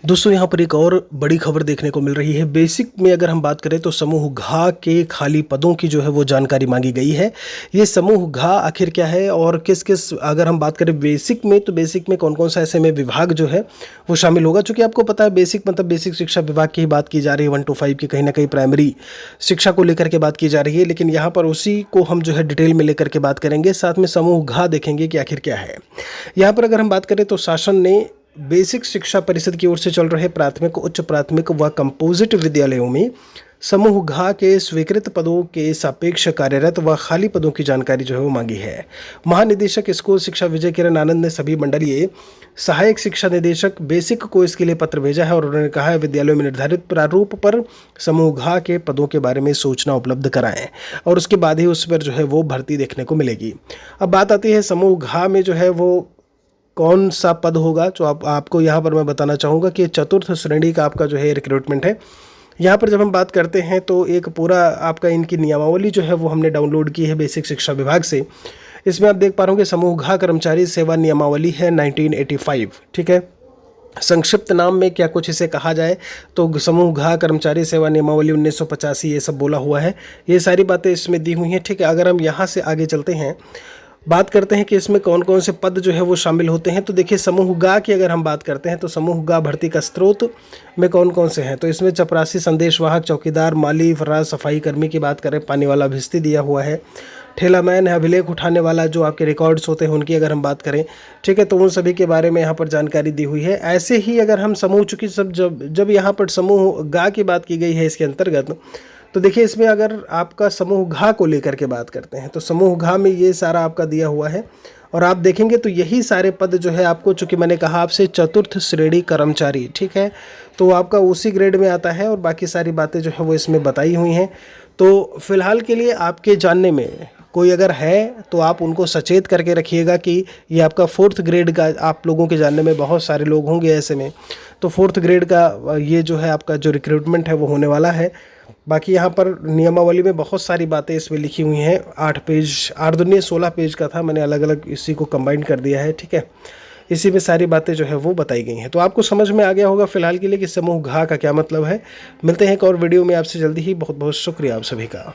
दोस्तों यहाँ पर एक और बड़ी खबर देखने को मिल रही है। बेसिक में अगर हम बात करें तो समूह घ के खाली पदों की जो है वो जानकारी मांगी गई है। ये समूह घ आखिर क्या है और किस किस, अगर हम बात करें बेसिक में, तो बेसिक में कौन कौन सा ऐसे में विभाग जो है वो शामिल होगा। चूँकि आपको पता है बेसिक मतलब बेसिक शिक्षा विभाग की ही बात की जा रही है, 1 to 5 की कहीं ना कहीं प्राइमरी शिक्षा को लेकर के बात की जा रही है। लेकिन यहाँ पर उसी को हम जो है डिटेल में लेकर के बात करेंगे, साथ में समूह घ देखेंगे कि आखिर क्या है। यहाँ पर अगर हम बात करें तो शासन ने बेसिक शिक्षा परिषद की ओर से चल रहे प्राथमिक, उच्च प्राथमिक व कंपोजिट विद्यालयों में समूह घ के स्वीकृत पदों के सापेक्ष कार्यरत व खाली पदों की जानकारी जो है वो मांगी है। महानिदेशक स्कूल शिक्षा विजय किरण आनंद ने सभी मंडलीय सहायक शिक्षा निदेशक बेसिक को इसके लिए पत्र भेजा है और उन्होंने कहा है विद्यालयों में निर्धारित प्रारूप पर समूह घ के पदों के बारे में सूचना उपलब्ध कराएं और उसके बाद ही उस पर जो है वो भर्ती देखने को मिलेगी। अब बात आती है समूह घ में जो है वो कौन सा पद होगा। जो आपको यहाँ पर मैं बताना चाहूँगा कि चतुर्थ श्रेणी का आपका जो है रिक्रूटमेंट है। यहाँ पर जब हम बात करते हैं तो एक पूरा आपका इनकी नियमावली जो है वो हमने डाउनलोड की है बेसिक शिक्षा विभाग से। इसमें आप देख पा रहे होंगे समूह घ कर्मचारी सेवा नियमावली है 1985, ठीक है। संक्षिप्त नाम में क्या कुछ इसे कहा जाए तो समूह घ कर्मचारी सेवा नियमावली 1985 ये सब बोला हुआ है। ये सारी बातें इसमें दी हुई हैं, ठीक है। अगर हम यहाँ से आगे चलते हैं, बात करते हैं कि इसमें कौन कौन से पद जो है वो शामिल होते हैं। तो देखिए समूह ग की अगर हम बात करते हैं तो समूह ग भर्ती का स्रोत में कौन कौन से हैं। तो इसमें चपरासी, संदेशवाहक, चौकीदार, माली, फराज, सफाई कर्मी की बात करें, पानी वाला भिस्ती दिया हुआ है, ठेलामैन है, अभिलेख उठाने वाला जो आपके रिकॉर्ड्स होते हैं उनकी अगर हम बात करें, ठीक है, तो उन सभी के बारे में यहाँ पर जानकारी दी हुई है। ऐसे ही अगर हम समूह, चूँकि सब जब यहाँ पर समूह ग की बात की गई है इसके अंतर्गत, तो देखिए इसमें अगर आपका समूह घ को लेकर के बात करते हैं तो समूह घ में ये सारा आपका दिया हुआ है और आप देखेंगे तो यही सारे पद जो है आपको, चूँकि मैंने कहा आपसे चतुर्थ श्रेणी कर्मचारी, ठीक है, तो आपका उसी ग्रेड में आता है और बाकी सारी बातें जो है वो इसमें बताई हुई हैं। तो फिलहाल के लिए आपके जानने में कोई अगर है तो आप उनको सचेत करके रखिएगा कि ये आपका 4th ग्रेड का, आप लोगों के जानने में बहुत सारे लोग होंगे ऐसे में, तो 4th ग्रेड का ये जो है आपका जो रिक्रूटमेंट है वो होने वाला है। बाकी यहाँ पर नियमावली में बहुत सारी बातें इसमें लिखी हुई हैं। 8 पेज, 8 दूनी 16 पेज का था, मैंने अलग अलग इसी को कंबाइन कर दिया है, ठीक है। इसी में सारी बातें जो है वो बताई गई हैं। तो आपको समझ में आ गया होगा फिलहाल के लिए कि समूह घ का क्या मतलब है। मिलते हैं एक और वीडियो में आपसे जल्दी ही। बहुत बहुत शुक्रिया आप सभी का।